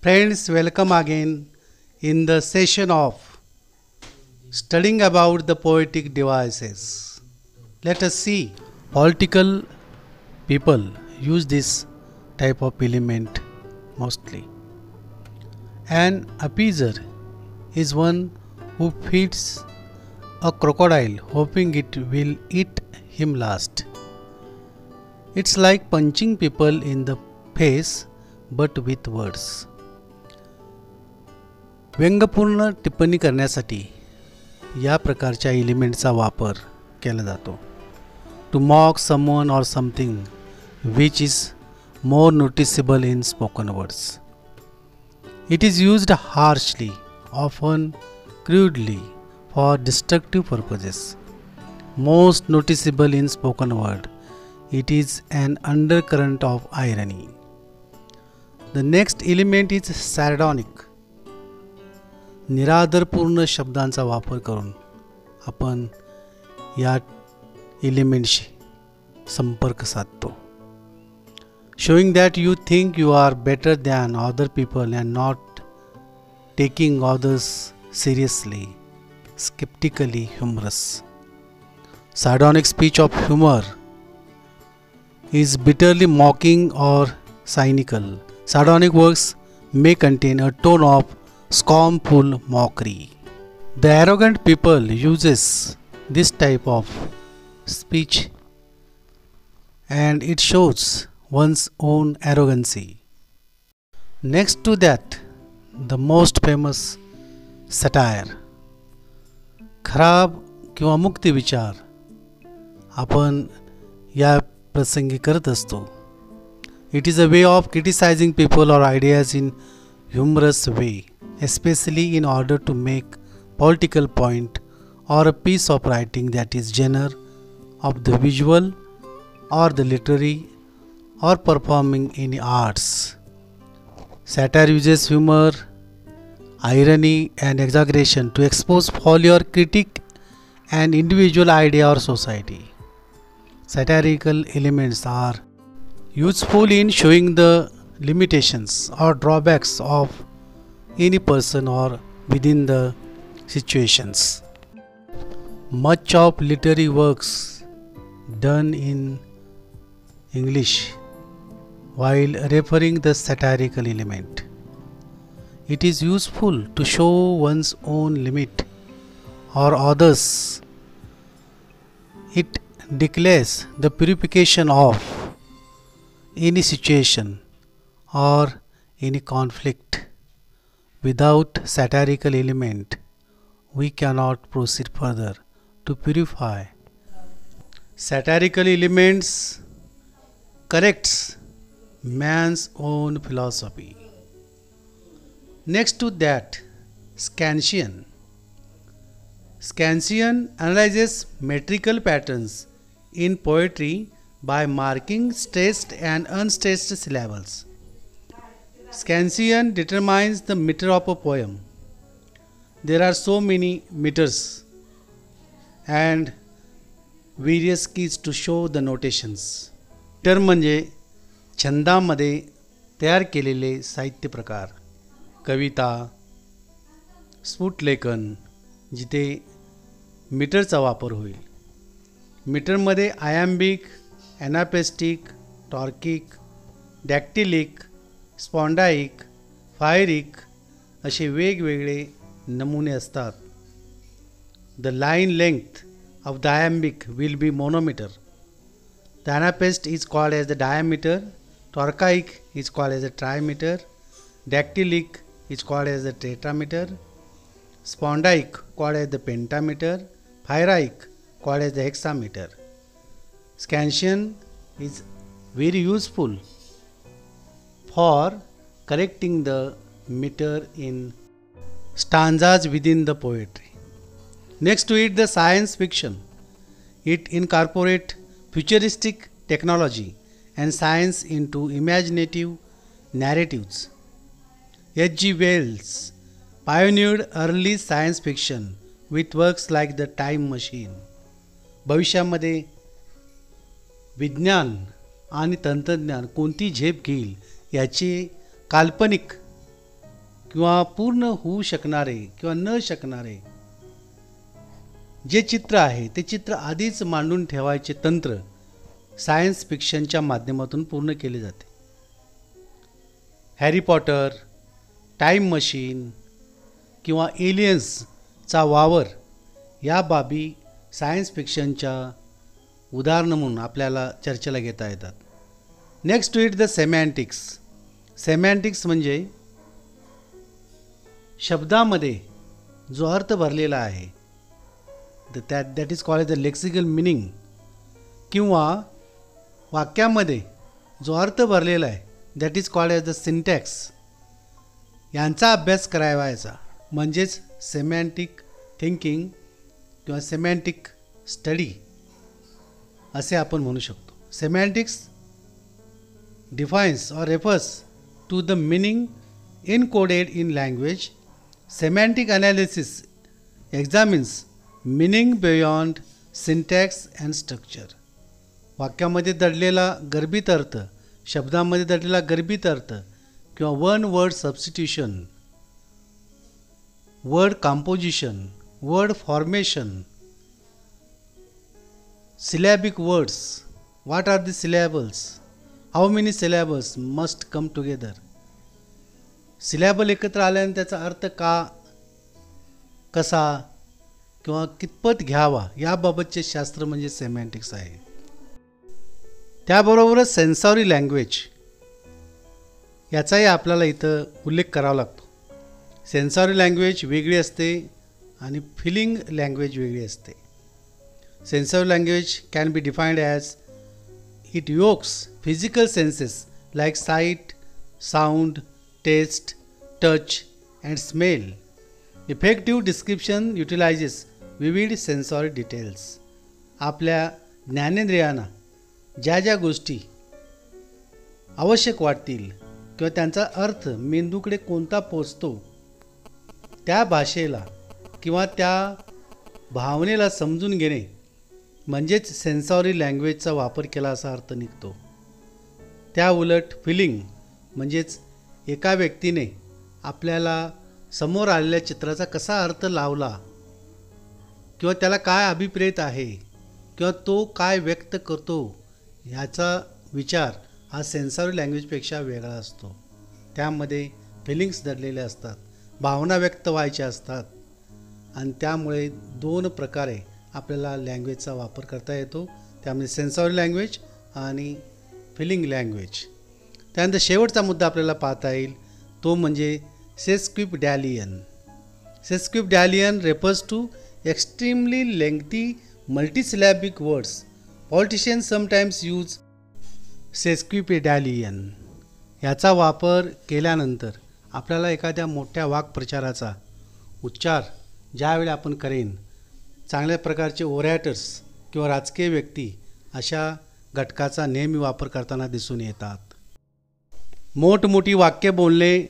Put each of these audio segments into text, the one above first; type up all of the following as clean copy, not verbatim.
Friends, welcome again in the session of studying about the poetic devices. Let us see. Political people use this type of element mostly. An appeaser is one who feeds a crocodile hoping it will eat him last. It's like punching people in the face but with words. व्यंगपूर्ण टिप्पणी करण्यासाठी या प्रकारच्या एलिमेंटचा वापर केला जातो. To mock someone और something which is more noticeable in spoken words. It is used harshly, often crudely, for destructive purposes. Most noticeable in spoken word, it is an undercurrent of irony. The next element is sardonic. निरादरपूर्ण शब्दांचा वापर करून आपण या एलिमेंटशी संपर्क साधतो. Showing that you think you are better than other people and not taking others seriously, skeptically humorous. Sardonic speech of humor is bitterly mocking or cynical. Sardonic works may contain a tone of scornful mockery. The arrogant people uses this type of speech and it shows one's own arrogancy. Next to that, the most famous satire. खराब किंवा मुक्ती विचार आपण या प्रसंगी करत असतो. It is a way of criticising people or ideas in humorous way, especially in order to make political point or a piece of writing that is genre of the visual or the literary or performing in arts. Satire uses humor, irony and exaggeration to expose folly or critique an individual idea or society. Satirical elements are useful in showing the limitations or drawbacks of any person or within the situations. Much of literary works done in English while referring the satirical element. It is useful to show one's own limit or others. It declares the purification of any situation or any conflict. Without satirical element, we cannot proceed further to purify. Satirical elements corrects man's own philosophy. Next to that, scansion. Scansion analyzes metrical patterns in poetry by marking stressed and unstressed syllables. Scansion determines the meter of a poem. There are so many meters and various keys to show the notations. Metre म्हणजे छंदामध्ये तयार केलेले साहित्य प्रकार, कविता, स्फुटलेखन जिथे मीटरचा वापर होईल. मीटरमध्ये आयॅम्बिक, ॲनापेस्टिक, टॉर्किक, डॅक्टिलिक, स्पॉन्डाइक, फायरिक असे वेगवेगळे नमुने असतात. The line length of the iambic will be monometer. The anapaest is called as the dimeter. Trochaic is called as the trimeter. Dactylic is called as the tetrameter. Spondic called as the pentameter, Pyrrhic called as the hexameter. Scansion is very useful for correcting the meter in stanzas within the poetry. Next to it, the science fiction. It incorporates futuristic technology and science into imaginative narratives. H.G. Wells pioneered early science fiction with works like The Time Machine. भविष्यामध्ये विज्ञान आणि तंत्रज्ञान कोणती झेप घेईल याची काल्पनिक किंवा पूर्ण होऊ शकणारे किंवा न शकणारे जे चित्र आहे ते चित्र आधीच मांडून ठेवायचे तंत्र सायन्स फिक्शनच्या माध्यमातून पूर्ण केले जाते. हॅरी पॉटर, टाईम मशीन किंवा एलियन्सचा वावर या बाबी सायन्स फिक्शनच्या उदाहरणं म्हणून आपल्याला चर्चेला घेता येतात. Next to it the semantics. Semantics म्हणजे शब्दामध्ये जो अर्थ भरलेला आहे that is called the lexical meaning, किंवा वाक्यामध्ये जो अर्थ भरलेला आहे that is called as the syntax, यांचा अभ्यास करावायचा म्हणजेच सेमॅन्टिक थिंकिंग किंवा सेमॅन्टिक स्टडी असे आपण म्हणू शकतो. Semantics defines or refers to the meaning encoded in language. Semantic analysis examines meaning beyond syntax and structure. वाक्यामध्ये दडलेला गर्भित अर्थ, शब्दामध्ये दडलेला गर्भित अर्थ किंवा one word substitution, word composition, word formation, syllabic words, what are the syllables, how many syllables must come together. Syllable एकत्र आल्याने त्याचा अर्थ का, कसा किंवा कितपत घ्यावा याबाबतचे शास्त्र म्हणजे सेमॅन्टिक्स आहे. त्याबरोबरच सेन्सॉरी लँग्वेज याचाही आपल्याला इथं उल्लेख करावा लागतो. सेन्सॉरी लँग्वेज वेगळी असते आणि फिलिंग लँग्वेज वेगळी असते. Sensory language can be defined as it evokes physical senses like sight, sound, taste, touch and smell. Effective description utilizes vivid sensory details. आपल्या ज्ञानेंद्रियांना ज्या ज्या गोष्टी आवश्यक वाटतील किंवा त्यांचा अर्थ मेंदूकडे कोणता पोचतो त्या भाषेला किंवा त्या भावनेला समजून घेणे म्हणजेच सेन्सॉरी लँग्वेजचा वापर केला असा अर्थ निघतो. त्या उलट फिलिंग म्हणजेच एका व्यक्तीने आपल्याला समोर आलेल्या चित्राचा कसा अर्थ लावला किंवा त्याला काय अभिप्रेत आहे किंवा तो काय व्यक्त करतो ह्याचा विचार हा सेन्सॉरी लँग्वेजपेक्षा वेगळा असतो. त्यामध्ये फिलिंग्स दडलेले असतात, भावना व्यक्त व्हायच्या असतात आणि त्यामुळे दोन प्रकारे आपल्याला लँग्वेजचा वापर करता येतो. त्यामध्ये सेन्सॉरी लँग्वेज आणि फिलिंग लँग्वेज. त्यानंतर शेवटचा मुद्दा आपल्याला पाहता येईल तो म्हणजे sesquipedalian. Sesquipedalian refers to extremely lengthy multisyllabic words. Politicians sometimes use sesquipedalian. याचा वापर केल्यानंतर आपल्याला एखाद्या मोठ्या वाक्प्रचाराचा उच्चार ज्यावेळी आपण करेन, चांगल्या प्रकारचे ओरॅटर्स किंवा राजकीय व्यक्ती अशा घटकाचा नेहमी वापर करताना दिसून येतात. मोठमोठी वाक्य बोलणे,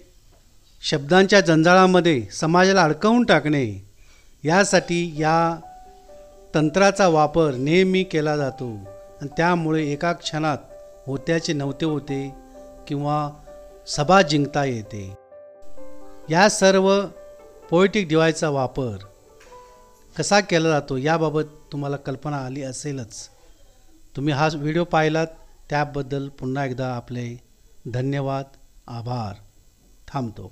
शब्दांच्या जंजाळामध्ये समाजाला अडकवून टाकणे यासाठी या तंत्राचा वापर नेहमी केला जातो आणि त्यामुळे एका क्षणात होत्याचे नव्हते होते किंवा सभा जिंकता येते. या सर्व पोएटिक डिव्हाइसचा वापर कसा केला जातो याबाबत तुम्हाला कल्पना आली असेलच. तुम्ही हा व्हिडिओ पाहिलात त्याबद्दल पुन्हा एकदा आपले धन्यवाद, आभार. थांबतो.